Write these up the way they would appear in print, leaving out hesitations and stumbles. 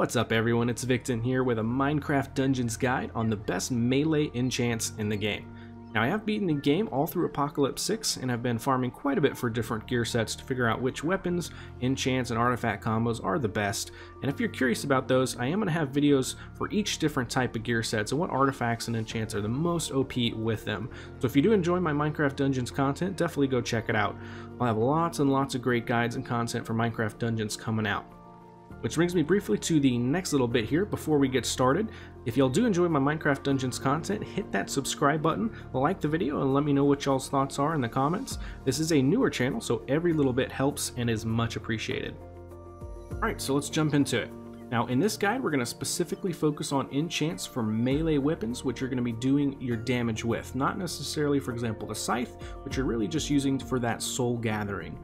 What's up everyone, it's Victon here with a Minecraft Dungeons guide on the best melee enchants in the game. Now I have beaten the game all through Apocalypse 6 and have been farming quite a bit for different gear sets to figure out which weapons, enchants, and artifact combos are the best. And if you're curious about those, I am going to have videos for each different type of gear sets and what artifacts and enchants are the most OP with them. So if you do enjoy my Minecraft Dungeons content, definitely go check it out. I'll have lots and lots of great guides and content for Minecraft Dungeons coming out. Which brings me briefly to the next little bit here before we get started. If y'all do enjoy my Minecraft Dungeons content, hit that subscribe button, like the video, and let me know what y'all's thoughts are in the comments. This is a newer channel, so every little bit helps and is much appreciated. Alright, so let's jump into it. Now in this guide, we're going to specifically focus on enchants for melee weapons, which you're going to be doing your damage with. Not necessarily, for example, the scythe, which you're really just using for that soul gathering,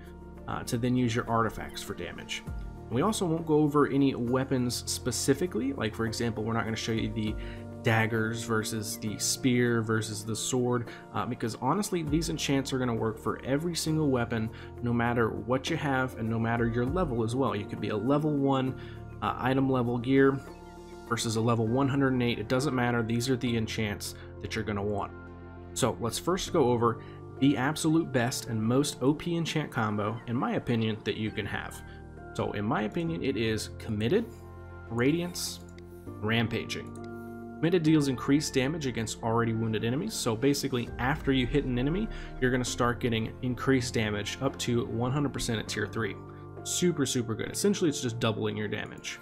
to then use your artifacts for damage. We also won't go over any weapons specifically, like for example, we're not going to show you the daggers versus the spear versus the sword, because honestly, these enchants are going to work for every single weapon, no matter what you have and no matter your level as well. You could be a level 1 item level gear versus a level 108, it doesn't matter, these are the enchants that you're going to want. So let's first go over the absolute best and most OP enchant combo, in my opinion, that you can have. So in my opinion, it is Committed, Radiance, Rampaging. Committed deals increased damage against already wounded enemies, so basically after you hit an enemy, you're going to start getting increased damage up to 100% at tier 3. Super good. Essentially it's just doubling your damage.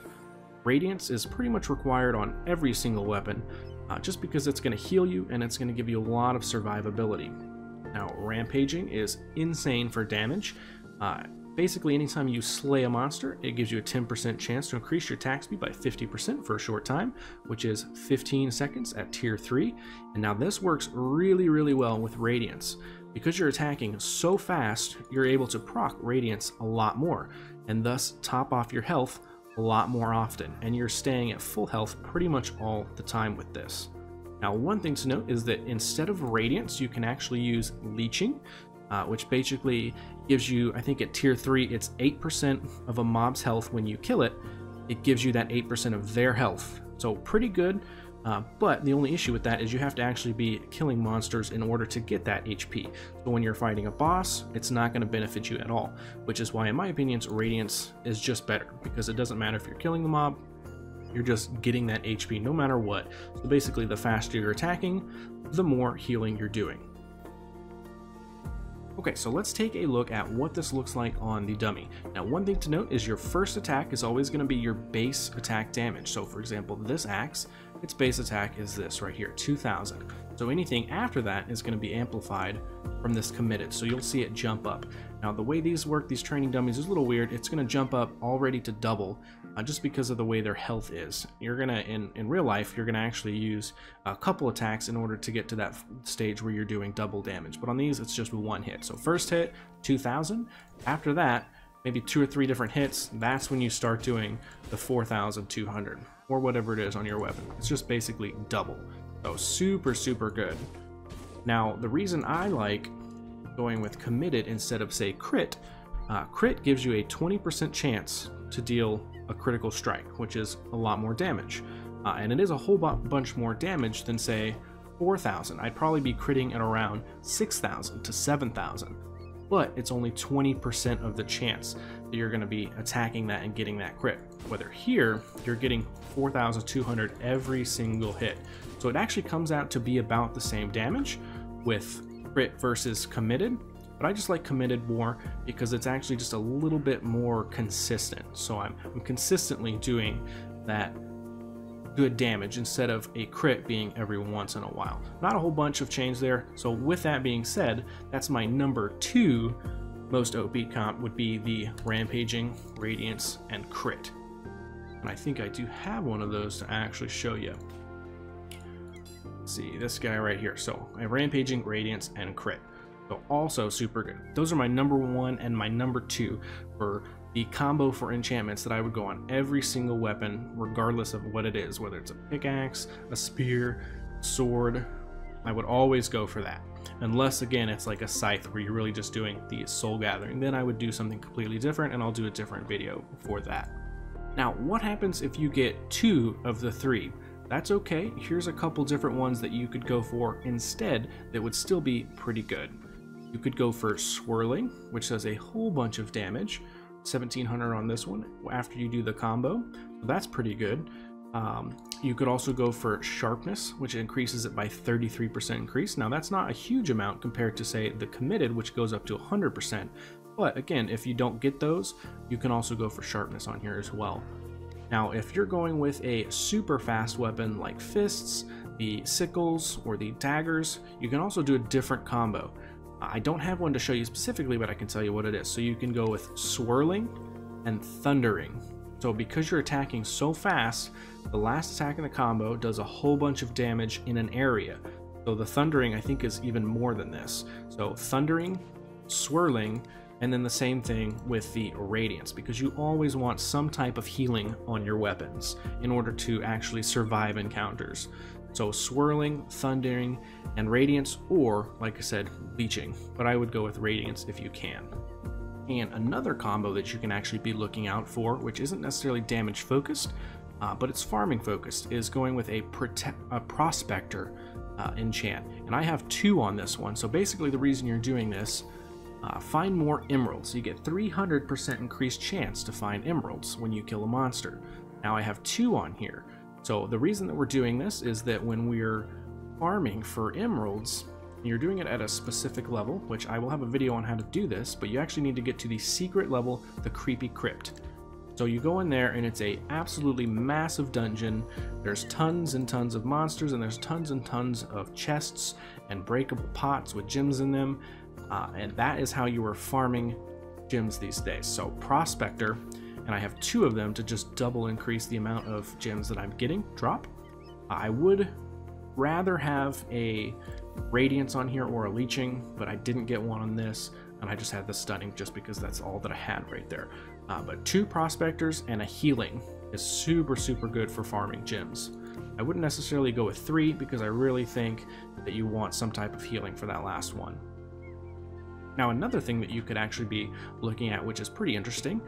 Radiance is pretty much required on every single weapon, just because it's going to heal you and it's going to give you a lot of survivability. Now Rampaging is insane for damage. Basically, anytime you slay a monster, it gives you a 10% chance to increase your attack speed by 50% for a short time, which is 15 seconds at tier 3. And now this works really well with Radiance. Because you're attacking so fast, you're able to proc Radiance a lot more, and thus top off your health a lot more often, and you're staying at full health pretty much all the time with this. Now, one thing to note is that instead of Radiance, you can actually use Leeching, which basically gives you, I think at tier 3, it's 8% of a mob's health when you kill it. It gives you that 8% of their health. So pretty good, but the only issue with that is you have to actually be killing monsters in order to get that HP. So when you're fighting a boss, it's not going to benefit you at all, which is why in my opinion, Radiance is just better, because it doesn't matter if you're killing the mob, you're just getting that HP no matter what. So basically the faster you're attacking, the more healing you're doing. Okay, so let's take a look at what this looks like on the dummy. Now, one thing to note is your first attack is always going to be your base attack damage. So for example, this axe, its base attack is this right here, 2000. So anything after that is going to be amplified from this Committed. So you'll see it jump up. Now, the way these work, these training dummies, is a little weird. It's going to jump up already to double, just because of the way their health is. You're going to, in real life, you're going to actually use a couple attacks in order to get to that stage where you're doing double damage. But on these, it's just one hit. So first hit, 2000. After that, maybe 2 or 3 different hits, that's when you start doing the 4200 or whatever it is on your weapon. It's just basically double. So super good. Now, the reason I like going with Committed instead of, say, Crit, Crit gives you a 20% chance to deal a critical strike, which is a lot more damage. And it is a whole bunch more damage than, say, 4000. I'd probably be critting at around 6000 to 7000. But it's only 20% of the chance that you're going to be attacking that and getting that crit. Whether here, you're getting 4200 every single hit. So it actually comes out to be about the same damage with Crit versus Committed. But I just like Committed more because it's actually just a little bit more consistent. So I'm consistently doing that good damage instead of a crit being every once in a while. Not a whole bunch of change there. So with that being said, that's my number 2 most OP comp, would be the Rampaging, Radiance, and Crit. And I think I do have one of those to actually show you. Let's see, this guy right here. So I have Rampaging, Radiance, and Crit. So also super good. Those are my number 1 and my number 2 for the combo for enchantments that I would go on every single weapon, regardless of what it is, whether it's a pickaxe, a spear, sword. I would always go for that. Unless, again, it's like a scythe where you're really just doing the soul gathering. Then I would do something completely different, and I'll do a different video for that. Now, what happens if you get 2 of the 3? That's okay. Here's a couple different ones that you could go for instead that would still be pretty good. You could go for Swirling, which does a whole bunch of damage, 1700 on this one after you do the combo. So that's pretty good. You could also go for Sharpness, which increases it by 33% increase. Now that's not a huge amount compared to, say, the Committed, which goes up to 100%. But again, if you don't get those, you can also go for Sharpness on here as well. Now, if you're going with a super fast weapon like Fists, the Sickles, or the Daggers, you can also do a different combo. I don't have one to show you specifically, but I can tell you what it is. So you can go with Swirling and Thundering. So because you're attacking so fast, the last attack in the combo does a whole bunch of damage in an area. So the Thundering, I think, is even more than this. So Thundering, Swirling, and then the same thing with the Radiance, because you always want some type of healing on your weapons in order to actually survive encounters. So Swirling, Thundering, and Radiance, or, like I said, Leeching. But I would go with Radiance if you can. And another combo that you can actually be looking out for, which isn't necessarily damage focused, but it's farming focused, is going with a Prospector enchant. And I have 2 on this one. So basically the reason you're doing this, find more emeralds. You get 300% increased chance to find emeralds when you kill a monster. Now I have 2 on here. So the reason that we're doing this is that when we're farming for emeralds, you're doing it at a specific level, which I will have a video on how to do this, but you actually need to get to the secret level, the Creepy Crypt. So you go in there and it's a absolutely massive dungeon. There's tons and tons of monsters, and there's tons and tons of chests and breakable pots with gems in them. And that is how you are farming gems these days. So Prospector, and I have 2 of them to just double increase the amount of gems that I'm getting drop. I would rather have a Radiance on here or a Leeching, but I didn't get one on this, and I just had the Stunning just because that's all that I had right there. But 2 Prospectors and a Healing is super good for farming gems. I wouldn't necessarily go with 3 because I really think that you want some type of healing for that last one. Now, another thing that you could actually be looking at, which is pretty interesting,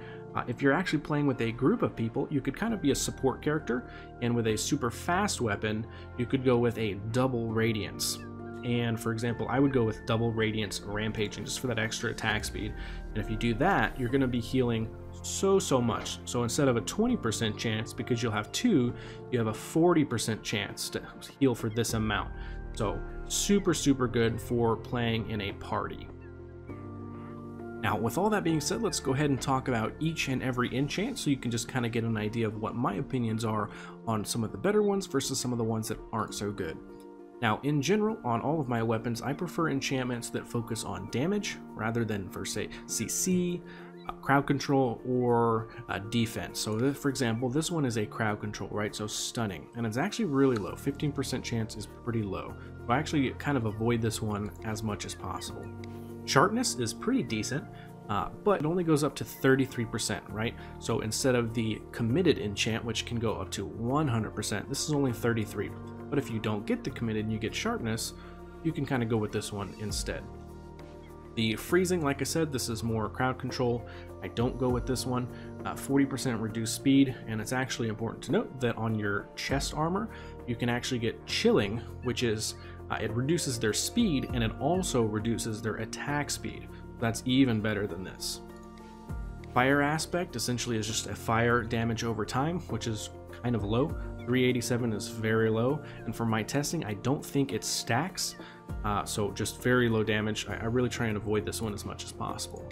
if you're actually playing with a group of people, you could kind of be a support character, and with a super fast weapon, you could go with a double Radiance. And for example, I would go with double Radiance Rampaging just for that extra attack speed. And if you do that, you're going to be healing so much. So instead of a 20% chance, because you'll have 2, you have a 40% chance to heal for this amount. So super good for playing in a party. Now, with all that being said, let's go ahead and talk about each and every enchant so you can just kind of get an idea of what my opinions are on some of the better ones versus some of the ones that aren't so good. Now, in general, on all of my weapons, I prefer enchantments that focus on damage rather than for, say, CC, crowd control, or defense. So, for example, this one is a crowd control, right? So Stunning, and it's actually really low. 15% chance is pretty low. So I actually kind of avoid this one as much as possible. Sharpness is pretty decent, but it only goes up to 33%, right? So instead of the Committed enchant, which can go up to 100%, this is only 33%. But if you don't get the Committed and you get Sharpness, you can kind of go with this one instead. The Freezing, like I said, this is more crowd control. I don't go with this one. 40% reduced speed, and it's actually important to note that on your chest armor, you can actually get Chilling, which is it reduces their speed, and it also reduces their attack speed. That's even better than this. Fire Aspect essentially is just a fire damage over time, which is kind of low. 387 is very low, and for my testing, I don't think it stacks, so just very low damage. I really try and avoid this one as much as possible.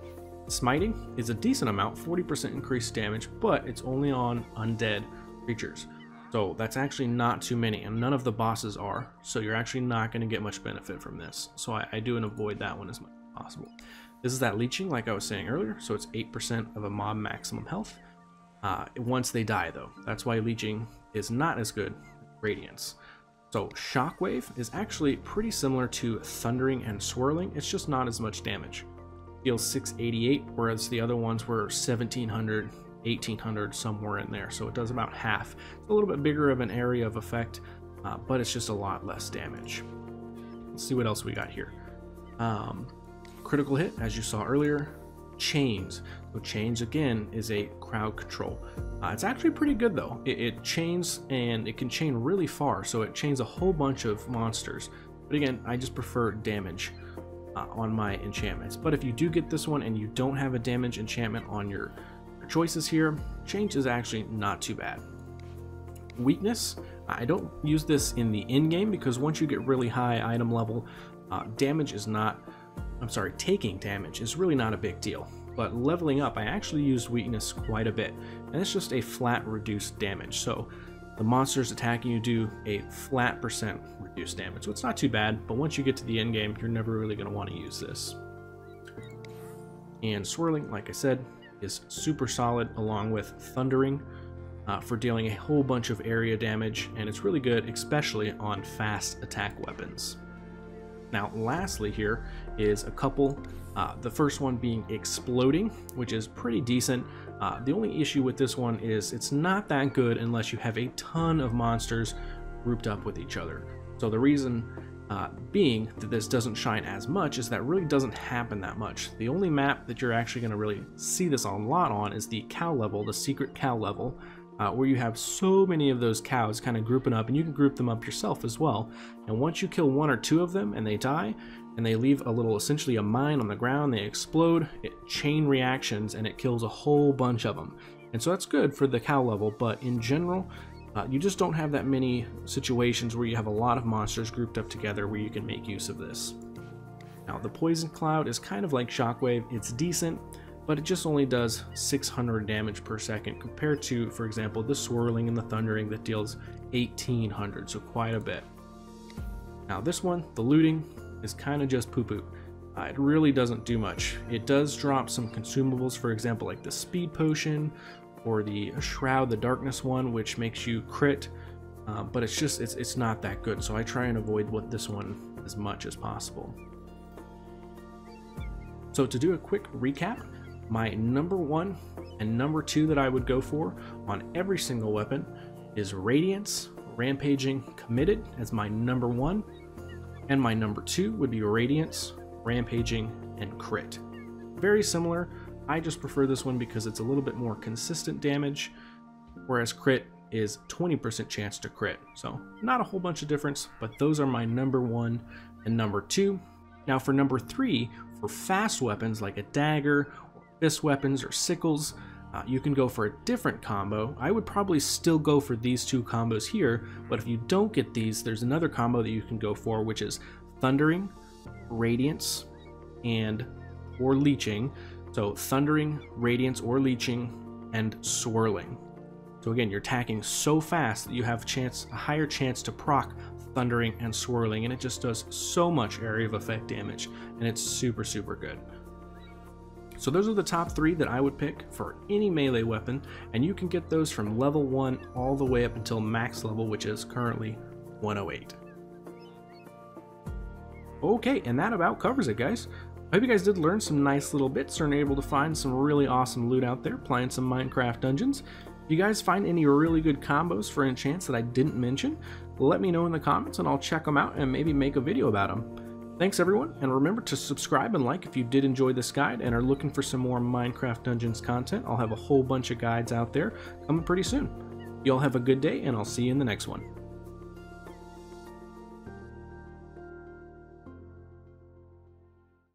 Smiting is a decent amount, 40% increased damage, but it's only on undead creatures. So that's actually not too many, and none of the bosses are, so you're actually not going to get much benefit from this. So I do and avoid that one as much as possible. This is that Leeching, like I was saying earlier, so it's 8% of a mob maximum health. Once they die, though. That's why Leeching is not as good as Radiance. So Shockwave is actually pretty similar to Thundering and Swirling, it's just not as much damage. Deals 688, whereas the other ones were 1700, 1800, somewhere in there, so it does about half. It's a little bit bigger of an area of effect, but it's just a lot less damage. Let's see what else we got here. Critical hit, as you saw earlier, chains. So chains again is a crowd control. It's actually pretty good though. It chains, and it can chain really far, so it chains a whole bunch of monsters. But again, I just prefer damage on my enchantments. But if you do get this one and you don't have a damage enchantment on your choices here, chains is actually not too bad. Weakness, I don't use this in the in-game because once you get really high item level, taking damage is really not a big deal. But leveling up, I actually use weakness quite a bit, and it's just a flat reduced damage. So the monsters attacking you do a flat % reduced damage, so it's not too bad, but once you get to the end game, you're never really going to want to use this. And swirling, like I said, is super solid, along with thundering for dealing a whole bunch of area damage, and it's really good, especially on fast attack weapons. Now, lastly here is a couple, the first one being exploding, which is pretty decent. The only issue with this one is it's not that good unless you have a ton of monsters grouped up with each other. So the reason being that this doesn't shine as much is that really doesn't happen that much. The only map that you're actually going to really see this a lot on is the cow level, the secret cow level, where you have so many of those cows kind of grouping up, and you can group them up yourself as well. And once you kill 1 or 2 of them and they die, and they leave a little, essentially a mine on the ground, they explode, it chain reactions, and it kills a whole bunch of them. And so that's good for the cow level, but in general, you just don't have that many situations where you have a lot of monsters grouped up together where you can make use of this. Now, the Poison Cloud is kind of like Shockwave. It's decent, but it just only does 600 damage per second compared to, for example, the Swirling and the Thundering that deals 1800, so quite a bit. Now this one, the Looting, is kind of just poo-poo. It really doesn't do much. It does drop some consumables, for example, like the Speed Potion or the Shroud, the Darkness one, which makes you crit, but it's not that good, so I try and avoid this one as much as possible. So to do a quick recap, my number 1 and number 2 that I would go for on every single weapon is Radiance, Rampaging, Committed as my number 1, and my number 2 would be Radiance, Rampaging, and Crit. Very similar, I just prefer this one because it's a little bit more consistent damage, whereas Crit is 20% chance to crit. So not a whole bunch of difference, but those are my number 1 and number 2. Now for number 3, for fast weapons like a dagger, or fist weapons, or sickles, you can go for a different combo. I would probably still go for these 2 combos here, but if you don't get these, there's another combo that you can go for, which is Thundering, Radiance, or Leeching. So Thundering, Radiance, or Leeching, and Swirling. So again, you're attacking so fast that you have a higher chance to proc Thundering and Swirling, and it just does so much area of effect damage, and it's super, super good. So those are the top 3 that I would pick for any melee weapon, and you can get those from level 1 all the way up until max level, which is currently 108. Okay, and that about covers it, guys. I hope you guys did learn some nice little bits and are able to find some really awesome loot out there playing some Minecraft Dungeons. If you guys find any really good combos for enchants that I didn't mention, let me know in the comments and I'll check them out and maybe make a video about them. Thanks everyone, and remember to subscribe and like if you did enjoy this guide and are looking for some more Minecraft Dungeons content. I'll have a whole bunch of guides out there coming pretty soon. You all have a good day, and I'll see you in the next one.